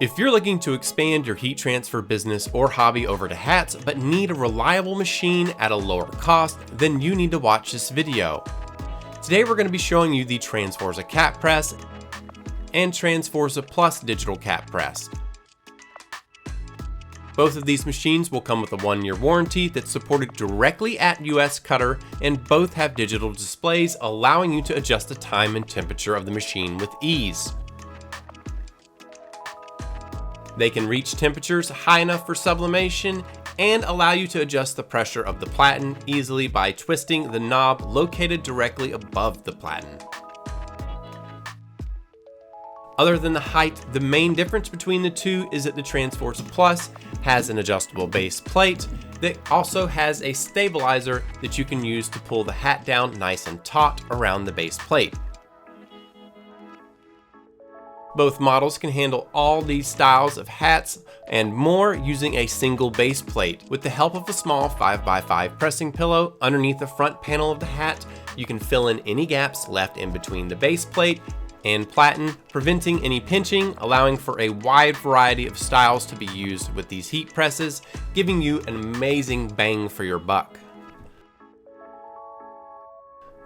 If you're looking to expand your heat transfer business or hobby over to hats but need a reliable machine at a lower cost, then you need to watch this video. Today we're going to be showing you the Transforsa Cap Press and Transforsa Plus digital cap press. Both of these machines will come with a 1-year warranty that's supported directly at USCutter, and both have digital displays allowing you to adjust the time and temperature of the machine with ease. They can reach temperatures high enough for sublimation and allow you to adjust the pressure of the platen easily by twisting the knob located directly above the platen. Other than the height, the main difference between the two is that the Transforsa Plus has an adjustable base plate that also has a stabilizer that you can use to pull the hat down nice and taut around the base plate. Both models can handle all these styles of hats and more using a single base plate. With the help of a small 5x5 pressing pillow underneath the front panel of the hat, you can fill in any gaps left in between the base plate and platen, preventing any pinching, allowing for a wide variety of styles to be used with these heat presses, giving you an amazing bang for your buck.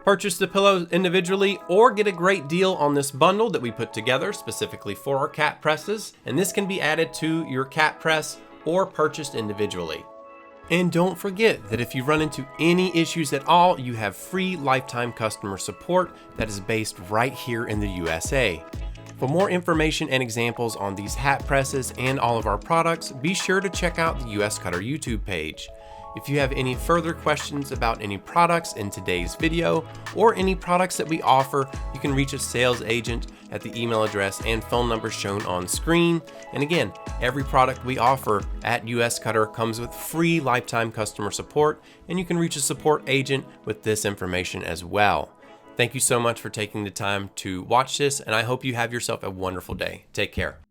Purchase the pillows individually or get a great deal on this bundle that we put together specifically for our cap presses, and this can be added to your cap press or purchased individually. And don't forget that if you run into any issues at all, you have free lifetime customer support that is based right here in the USA. For more information and examples on these hat presses and all of our products, be sure to check out the USCutter YouTube page. If you have any further questions about any products in today's video or any products that we offer, you can reach a sales agent at the email address and phone number shown on screen. And again, every product we offer at USCutter comes with free lifetime customer support, and you can reach a support agent with this information as well. Thank you so much for taking the time to watch this, and I hope you have yourself a wonderful day. Take care.